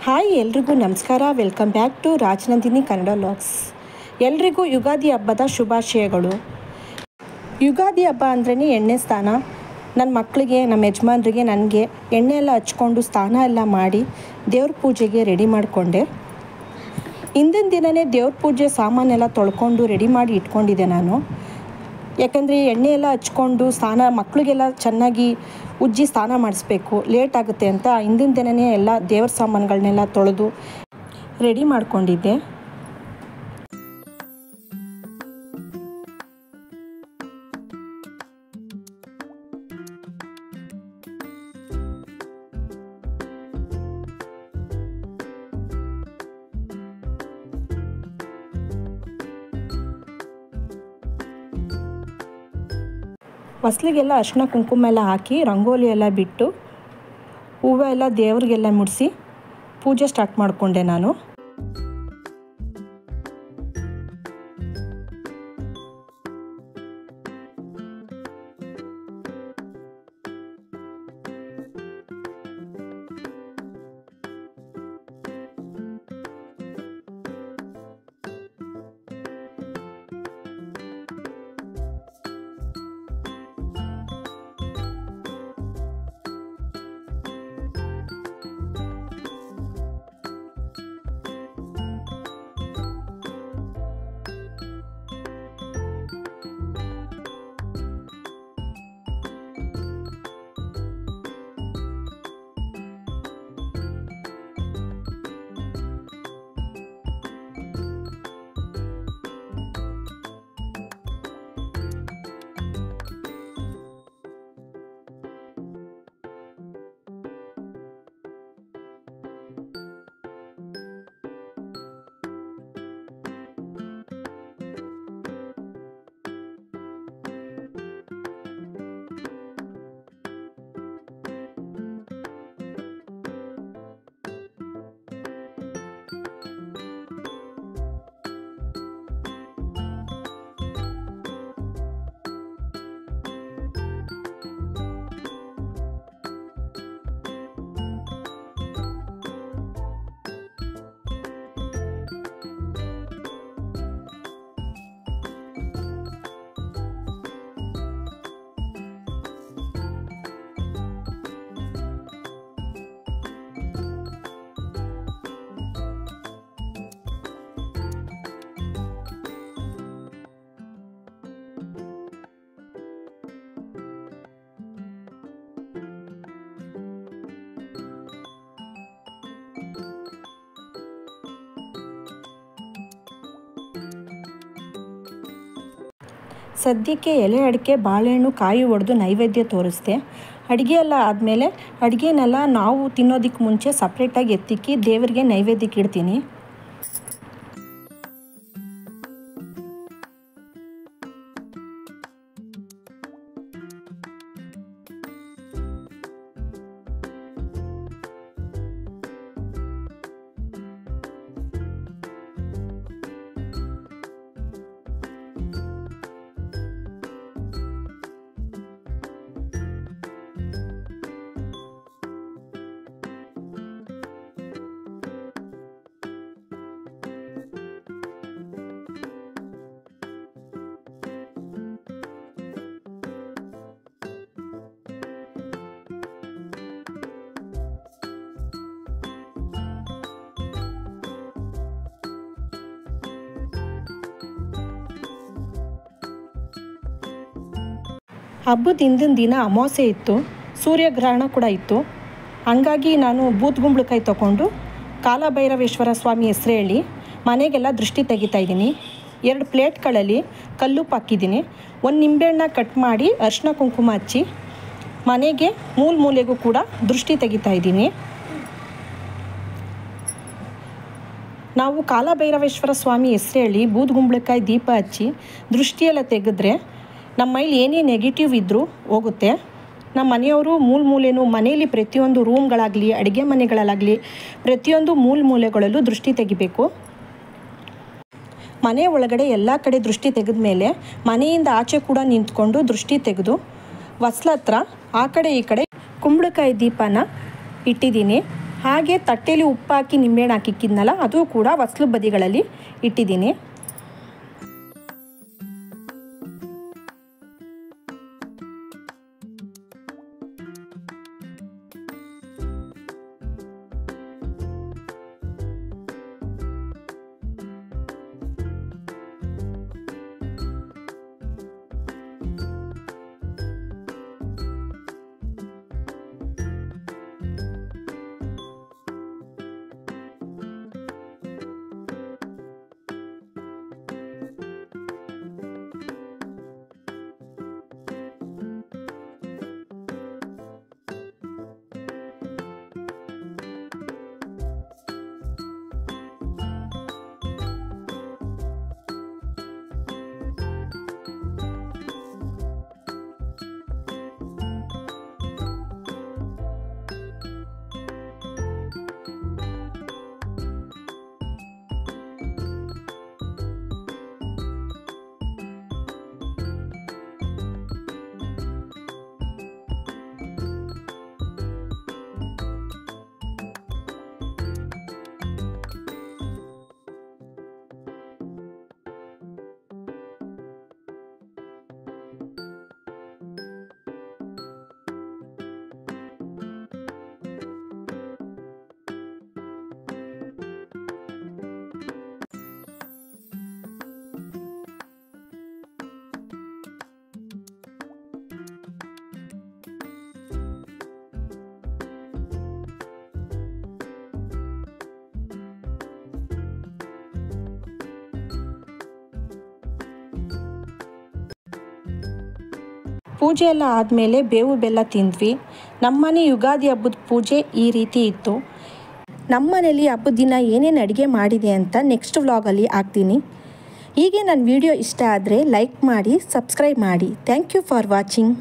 Hi ಎಲ್ರಿಗೂ ನಮಸ್ಕಾರ. Welcome back to Rajanandini Kannada vlogs. ಎಲ್ರಿಗೂ ಯುಗಾದಿ ಹಬ್ಬದ ಶುಭಾಶಯಗಳು. ಯುಗಾದಿ ಹಬ್ಬ ಅಂದ್ರೇ ಎಣ್ಣೆ ಸ್ನಾನ. ನನ್ನ ಮಕ್ಕಳಿಗೆ, ನಮ್ಮ ಯಜಮಾನ್ರಿಗೆ, ನನಗೆ ಎಣ್ಣೆ ಎಲ್ಲ ಹಚ್ಕೊಂಡು ಸ್ನಾನ ಎಲ್ಲ ಮಾಡಿ ದೇವ್ರ ಪೂಜೆಗೆ ರೆಡಿ ಮಾಡಿಕೊಂಡೆ. ಹಿಂದಿನ ದಿನವೇ ದೇವ್ರ ಪೂಜೆ ಸಾಮಾನೆಲ್ಲ ತೊಳ್ಕೊಂಡು ರೆಡಿ ಮಾಡಿ ಇಟ್ಕೊಂಡಿದ್ದೆ ನಾನು. ಯಾಕಂದರೆ ಎಣ್ಣೆ ಎಲ್ಲ ಹಚ್ಕೊಂಡು ಸ್ನಾನ ಮಕ್ಕಳಿಗೆಲ್ಲ ಚೆನ್ನಾಗಿ ಉಜ್ಜಿ ಸ್ನಾನ ಮಾಡಿಸ್ಬೇಕು, ಲೇಟ್ ಆಗುತ್ತೆ ಅಂತ ಹಿಂದಿನ ದಿನವೇ ಎಲ್ಲ ದೇವ್ರ ಸಾಮಾನುಗಳನ್ನೆಲ್ಲ ತೊಳೆದು ರೆಡಿ ಮಾಡ್ಕೊಂಡಿದ್ದೆ. ಹೊಸ್ಲಿಗೆಲ್ಲ ಅರಿಶಿನ ಕುಂಕುಮ ಎಲ್ಲ ಹಾಕಿ ರಂಗೋಲಿ ಎಲ್ಲ ಬಿಟ್ಟು ಹೂವು ಎಲ್ಲ ದೇವ್ರಿಗೆಲ್ಲ ಮುಡಿಸಿ ಪೂಜೆ ಸ್ಟಾರ್ಟ್ ಮಾಡಿಕೊಂಡೆ ನಾನು. ಸದ್ಯಕ್ಕೆ ಎಲೆ ಅಡಿಕೆ, ಬಾಳೆಹಣ್ಣು, ಕಾಯಿ ಒಡೆದು ನೈವೇದ್ಯ ತೋರಿಸ್ದೆ. ಅಡುಗೆ ಎಲ್ಲ ಆದಮೇಲೆ ಅಡುಗೆನೆಲ್ಲ ನಾವು ತಿನ್ನೋದಕ್ಕೆ ಮುಂಚೆ ಸಪ್ರೇಟಾಗಿ ಎತ್ತಿಕ್ಕಿ ದೇವರಿಗೆ ನೈವೇದ್ಯಕ್ಕೆ ಇಡ್ತೀನಿ. ಹಬ್ಬದ ಹಿಂದಿನ ದಿನ ಅಮಾವಾಸ್ಯೆ ಇತ್ತು, ಸೂರ್ಯಗ್ರಹಣ ಕೂಡ ಇತ್ತು. ಹಂಗಾಗಿ ನಾನು ಬೂದ್ಗುಂಬಳಕಾಯಿ ತೊಗೊಂಡು ಕಾಲಭೈರವೇಶ್ವರ ಸ್ವಾಮಿ ಹೆಸರು ಹೇಳಿ ಮನೆಗೆಲ್ಲ ದೃಷ್ಟಿ ತೆಗಿತಾ ಇದ್ದೀನಿ. 2 ಪ್ಲೇಟ್ಗಳಲ್ಲಿ ಕಲ್ಲುಪ್ಪು ಹಾಕಿದ್ದೀನಿ. 1 ನಿಂಬೆಹಣ್ಣ ಕಟ್ ಮಾಡಿ ಅರಿಶಿನ ಕುಂಕುಮ ಹಚ್ಚಿ ಮನೆಗೆ ಮೂಲೆಗೂ ಕೂಡ ದೃಷ್ಟಿ ತೆಗಿತಾ ಇದ್ದೀನಿ. ನಾವು ಕಾಲಭೈರವೇಶ್ವರ ಸ್ವಾಮಿ ಹೆಸರು ಹೇಳಿ ಬೂದ್ಗುಂಬಳಕಾಯಿ ದೀಪ ಹಚ್ಚಿ ದೃಷ್ಟಿಯೆಲ್ಲ ತೆಗೆದ್ರೆ ನಮ್ಮ ಮೈಲಿ ಏನೇ ನೆಗೆಟಿವ್ ಇದ್ದರೂ ಹೋಗುತ್ತೆ. ನಮ್ಮ ಮನೆಯವರು ಮೂಲೆನೂ ಮನೆಯಲ್ಲಿ ಪ್ರತಿಯೊಂದು ರೂಮ್ಗಳಾಗಲಿ, ಅಡುಗೆ ಮನೆಗಳಲ್ಲಾಗಲಿ ಪ್ರತಿಯೊಂದು ಮೂಲೆಗಳಲ್ಲೂ ದೃಷ್ಟಿ ತೆಗಿಬೇಕು. ಮನೆ ಒಳಗಡೆ ಎಲ್ಲ ಕಡೆ ದೃಷ್ಟಿ ತೆಗೆದ ಮೇಲೆ ಮನೆಯಿಂದ ಆಚೆ ಕೂಡ ನಿಂತ್ಕೊಂಡು ದೃಷ್ಟಿ ತೆಗೆದು ಹೊಸ್ಲ ಹತ್ರ ಆ ಕಡೆ ಈ ಕಡೆ ಕುಂಬಳಕಾಯಿ ದೀಪನ ಇಟ್ಟಿದ್ದೀನಿ. ಹಾಗೆ ತಟ್ಟೆಯಲ್ಲಿ ಉಪ್ಪು ಹಾಕಿ ನಿಂಬೆಹಣ್ಣು ಹಾಕಿಕ್ಕಿದ್ನಲ್ಲ ಅದು ಕೂಡ ಹೊಸ್ಲು ಬದಿಗಳಲ್ಲಿ ಇಟ್ಟಿದ್ದೀನಿ. ಪೂಜೆ ಎಲ್ಲ ಆದಮೇಲೆ ಬೇವು ಬೆಲ್ಲ ತಿಂದ್ವಿ. ನಮ್ಮನೆ ಯುಗಾದಿ ಹಬ್ಬದ ಪೂಜೆ ಈ ರೀತಿ ಇತ್ತು. ನಮ್ಮನೇಲಿ ಹಬ್ಬದ ದಿನ ಏನೇನು ಅಡುಗೆ ಮಾಡಿದೆ ಅಂತ ನೆಕ್ಸ್ಟ್ ವ್ಲಾಗಲ್ಲಿ ಹಾಕ್ತೀನಿ. ಹೀಗೆ ನನ್ನ ವಿಡಿಯೋ ಇಷ್ಟ ಆದರೆ ಲೈಕ್ ಮಾಡಿ, ಸಬ್ಸ್ಕ್ರೈಬ್ ಮಾಡಿ. Thank you for watching.